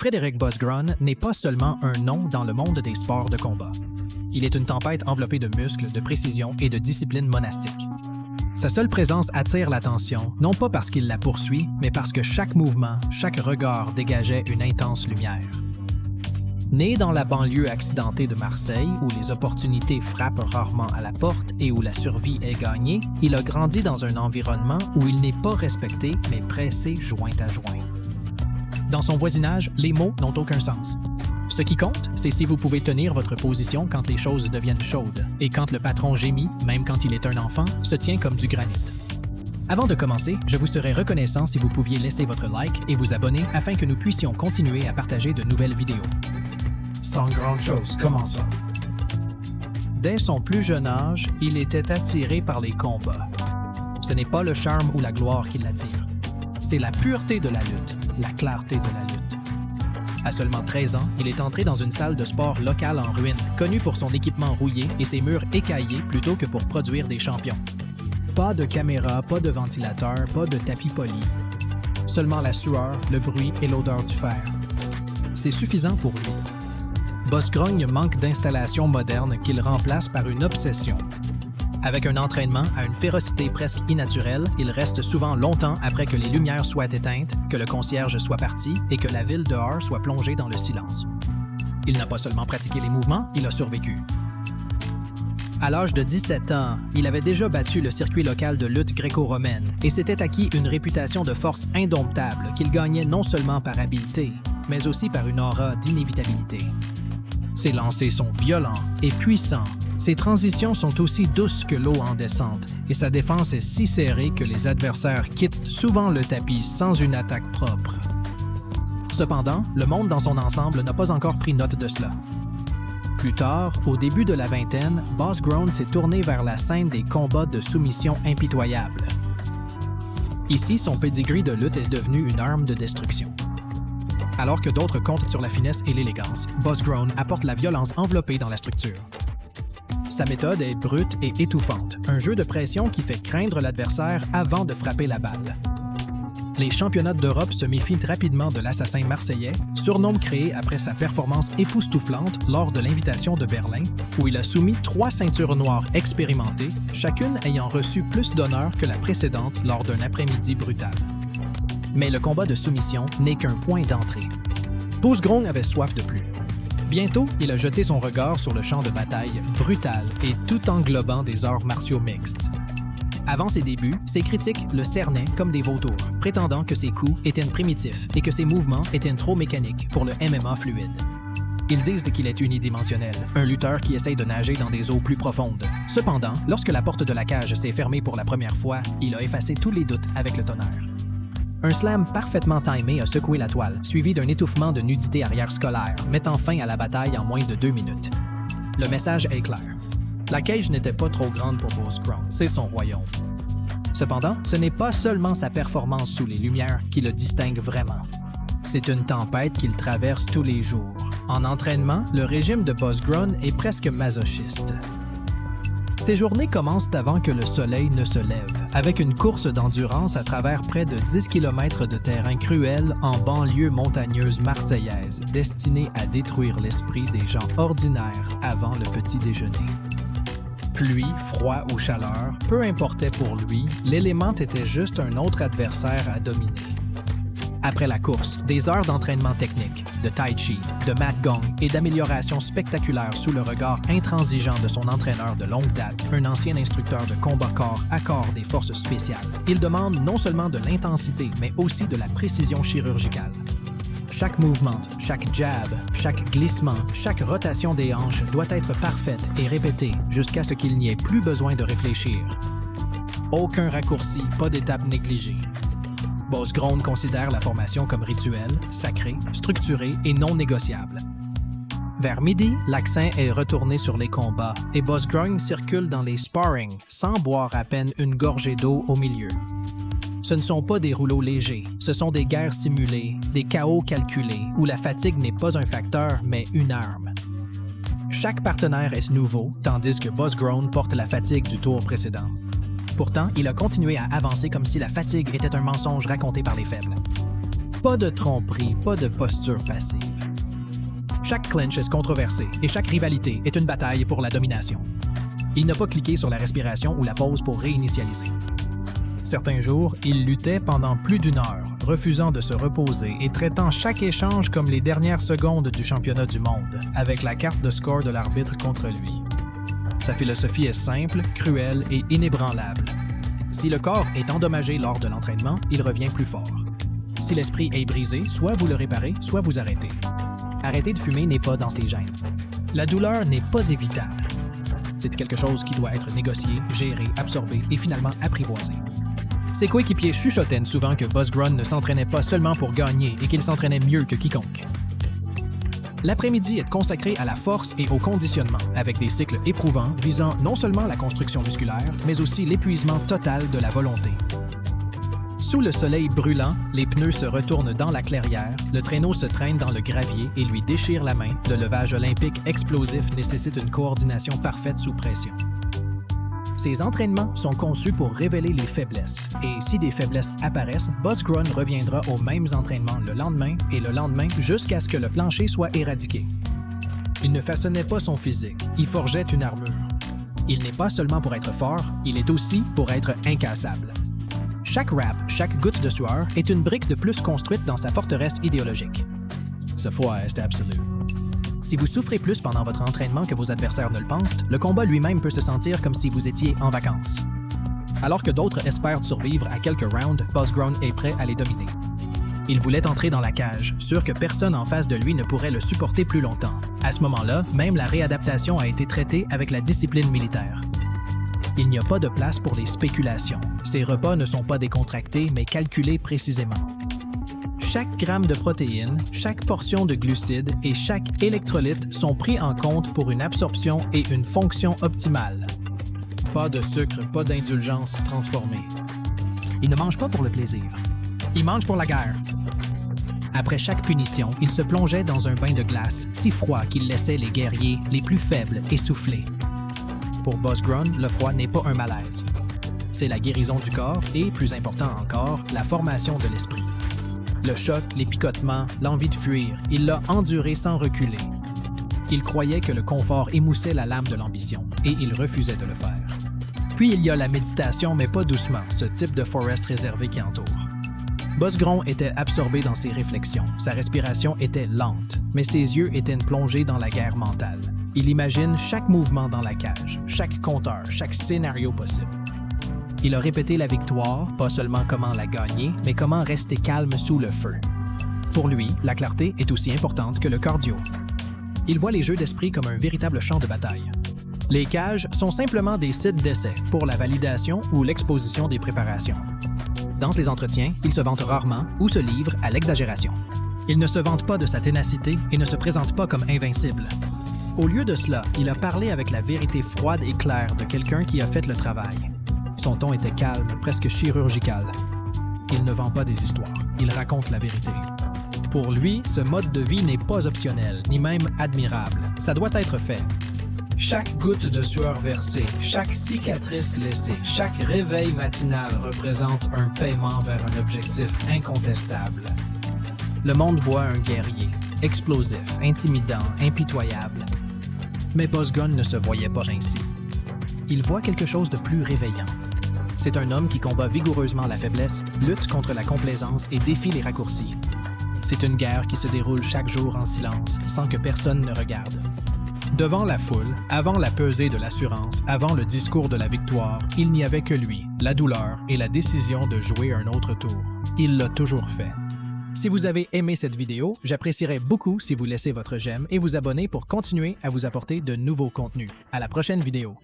Frédéric Bosgrun n'est pas seulement un nom dans le monde des sports de combat. Il est une tempête enveloppée de muscles, de précision et de discipline monastique. Sa seule présence attire l'attention, non pas parce qu'il la poursuit, mais parce que chaque mouvement, chaque regard dégageait une intense lumière. Né dans la banlieue accidentée de Marseille, où les opportunités frappent rarement à la porte et où la survie est gagnée, il a grandi dans un environnement où il n'est pas respecté, mais pressé joint à joint. Dans son voisinage, les mots n'ont aucun sens. Ce qui compte, c'est si vous pouvez tenir votre position quand les choses deviennent chaudes, et quand le patron gémit, même quand il est un enfant, se tient comme du granit. Avant de commencer, je vous serais reconnaissant si vous pouviez laisser votre like et vous abonner afin que nous puissions continuer à partager de nouvelles vidéos. Sans grande chose, commençons. Dès son plus jeune âge, il était attiré par les combats. Ce n'est pas le charme ou la gloire qui l'attire. C'est la pureté de la lutte, la clarté de la lutte. À seulement 13 ans, il est entré dans une salle de sport locale en ruine, connue pour son équipement rouillé et ses murs écaillés plutôt que pour produire des champions. Pas de caméra, pas de ventilateur, pas de tapis poli. Seulement la sueur, le bruit et l'odeur du fer. C'est suffisant pour lui. Bosgrun manque d'installations modernes qu'il remplace par une obsession. Avec un entraînement à une férocité presque innaturelle, il reste souvent longtemps après que les lumières soient éteintes, que le concierge soit parti et que la ville dehors soit plongée dans le silence. Il n'a pas seulement pratiqué les mouvements, il a survécu. À l'âge de 17 ans, il avait déjà battu le circuit local de lutte gréco-romaine et s'était acquis une réputation de force indomptable qu'il gagnait non seulement par habileté, mais aussi par une aura d'inévitabilité. Ses lancers sont violents et puissants. Ses transitions sont aussi douces que l'eau en descente et sa défense est si serrée que les adversaires quittent souvent le tapis sans une attaque propre. Cependant, le monde dans son ensemble n'a pas encore pris note de cela. Plus tard, au début de la vingtaine, Bosgrun s'est tourné vers la scène des combats de soumission impitoyables. Ici, son pedigree de lutte est devenu une arme de destruction. Alors que d'autres comptent sur la finesse et l'élégance, Bosgrun apporte la violence enveloppée dans la structure. Sa méthode est brute et étouffante, un jeu de pression qui fait craindre l'adversaire avant de frapper la balle. Les championnats d'Europe se méfient rapidement de l'assassin marseillais, surnom créé après sa performance époustouflante lors de l'invitation de Berlin, où il a soumis 3 ceintures noires expérimentées, chacune ayant reçu plus d'honneur que la précédente lors d'un après-midi brutal. Mais le combat de soumission n'est qu'un point d'entrée. Bosgrun avait soif de plus. Bientôt, il a jeté son regard sur le champ de bataille brutal et tout englobant des arts martiaux mixtes. Avant ses débuts, ses critiques le cernaient comme des vautours, prétendant que ses coups étaient primitifs et que ses mouvements étaient trop mécaniques pour le MMA fluide. Ils disent qu'il est unidimensionnel, un lutteur qui essaye de nager dans des eaux plus profondes. Cependant, lorsque la porte de la cage s'est fermée pour la première fois, il a effacé tous les doutes avec le tonnerre. Un slam parfaitement timé a secoué la toile, suivi d'un étouffement de nudité arrière scolaire, mettant fin à la bataille en moins de 2 minutes. Le message est clair. La cage n'était pas trop grande pour Bosgrun, c'est son royaume. Cependant, ce n'est pas seulement sa performance sous les lumières qui le distingue vraiment. C'est une tempête qu'il traverse tous les jours. En entraînement, le régime de Bosgrun est presque masochiste. Ses journées commencent avant que le soleil ne se lève, avec une course d'endurance à travers près de 10 km de terrain cruel en banlieue montagneuse marseillaise, destinée à détruire l'esprit des gens ordinaires avant le petit déjeuner. Pluie, froid ou chaleur, peu importait pour lui, l'élément était juste un autre adversaire à dominer. Après la course, des heures d'entraînement technique, de tai chi, de mat gong et d'amélioration spectaculaire sous le regard intransigeant de son entraîneur de longue date, un ancien instructeur de combat corps à corps des forces spéciales. Il demande non seulement de l'intensité, mais aussi de la précision chirurgicale. Chaque mouvement, chaque jab, chaque glissement, chaque rotation des hanches doit être parfaite et répétée jusqu'à ce qu'il n'y ait plus besoin de réfléchir. Aucun raccourci, pas d'étape négligée. Bosgrun considère la formation comme rituelle, sacrée, structurée et non négociable. Vers midi, l'accent est retourné sur les combats et Bosgrun circule dans les sparring sans boire à peine une gorgée d'eau au milieu. Ce ne sont pas des rouleaux légers, ce sont des guerres simulées, des chaos calculés, où la fatigue n'est pas un facteur, mais une arme. Chaque partenaire est nouveau, tandis que Bosgrun porte la fatigue du tour précédent. Pourtant, il a continué à avancer comme si la fatigue était un mensonge raconté par les faibles. Pas de tromperie, pas de posture passive. Chaque clinch est controversé et chaque rivalité est une bataille pour la domination. Il n'a pas cliqué sur la respiration ou la pause pour réinitialiser. Certains jours, il luttait pendant plus d'1 heure, refusant de se reposer et traitant chaque échange comme les dernières secondes du championnat du monde, avec la carte de score de l'arbitre contre lui. Sa philosophie est simple, cruelle et inébranlable. Si le corps est endommagé lors de l'entraînement, il revient plus fort. Si l'esprit est brisé, soit vous le réparez, soit vous arrêtez. Arrêter de fumer n'est pas dans ses gènes. La douleur n'est pas évitable. C'est quelque chose qui doit être négocié, géré, absorbé et finalement apprivoisé. Ses coéquipiers chuchotaient souvent que Buzzgrunn ne s'entraînait pas seulement pour gagner et qu'il s'entraînait mieux que quiconque. L'après-midi est consacré à la force et au conditionnement, avec des cycles éprouvants visant non seulement la construction musculaire, mais aussi l'épuisement total de la volonté. Sous le soleil brûlant, les pneus se retournent dans la clairière, le traîneau se traîne dans le gravier et lui déchire la main. Le levage olympique explosif nécessite une coordination parfaite sous pression. Ces entraînements sont conçus pour révéler les faiblesses, et si des faiblesses apparaissent, Buzzgrunn reviendra aux mêmes entraînements le lendemain et le lendemain jusqu'à ce que le plancher soit éradiqué. Il ne façonnait pas son physique, il forgeait une armure. Il n'est pas seulement pour être fort, il est aussi pour être incassable. Chaque rap, chaque goutte de sueur est une brique de plus construite dans sa forteresse idéologique. Ce foi est absolu. Si vous souffrez plus pendant votre entraînement que vos adversaires ne le pensent, le combat lui-même peut se sentir comme si vous étiez en vacances. Alors que d'autres espèrent survivre à quelques rounds, Buzzgrunn est prêt à les dominer. Il voulait entrer dans la cage, sûr que personne en face de lui ne pourrait le supporter plus longtemps. À ce moment-là, même la réadaptation a été traitée avec la discipline militaire. Il n'y a pas de place pour les spéculations. Ces repas ne sont pas décontractés, mais calculés précisément. Chaque gramme de protéines, chaque portion de glucides et chaque électrolyte sont pris en compte pour une absorption et une fonction optimale. Pas de sucre, pas d'indulgence transformée. Il ne mange pas pour le plaisir. Il mange pour la guerre. Après chaque punition, il se plongeait dans un bain de glace, si froid qu'il laissait les guerriers les plus faibles essoufflés. Pour Buzzgrunn, le froid n'est pas un malaise. C'est la guérison du corps et, plus important encore, la formation de l'esprit. Le choc, les picotements, l'envie de fuir, il l'a enduré sans reculer. Il croyait que le confort émoussait la lame de l'ambition, et il refusait de le faire. Puis il y a la méditation, mais pas doucement, ce type de forest réservé qui entoure. Buzzgrunn était absorbé dans ses réflexions, sa respiration était lente, mais ses yeux étaient plongés dans la guerre mentale. Il imagine chaque mouvement dans la cage, chaque compteur, chaque scénario possible. Il a répété la victoire, pas seulement comment la gagner, mais comment rester calme sous le feu. Pour lui, la clarté est aussi importante que le cardio. Il voit les jeux d'esprit comme un véritable champ de bataille. Les cages sont simplement des sites d'essai pour la validation ou l'exposition des préparations. Dans les entretiens, il se vante rarement ou se livre à l'exagération. Il ne se vante pas de sa ténacité et ne se présente pas comme invincible. Au lieu de cela, il a parlé avec la vérité froide et claire de quelqu'un qui a fait le travail. Son ton était calme, presque chirurgical. Il ne vend pas des histoires, il raconte la vérité. Pour lui, ce mode de vie n'est pas optionnel, ni même admirable. Ça doit être fait. Chaque goutte de sueur versée, chaque cicatrice laissée, chaque réveil matinal représente un paiement vers un objectif incontestable. Le monde voit un guerrier, explosif, intimidant, impitoyable. Mais Buzzgrunn ne se voyait pas ainsi. Il voit quelque chose de plus réveillant. C'est un homme qui combat vigoureusement la faiblesse, lutte contre la complaisance et défie les raccourcis. C'est une guerre qui se déroule chaque jour en silence, sans que personne ne regarde. Devant la foule, avant la pesée de l'assurance, avant le discours de la victoire, il n'y avait que lui, la douleur et la décision de jouer un autre tour. Il l'a toujours fait. Si vous avez aimé cette vidéo, j'apprécierais beaucoup si vous laissez votre j'aime et vous abonnez pour continuer à vous apporter de nouveaux contenus. À la prochaine vidéo.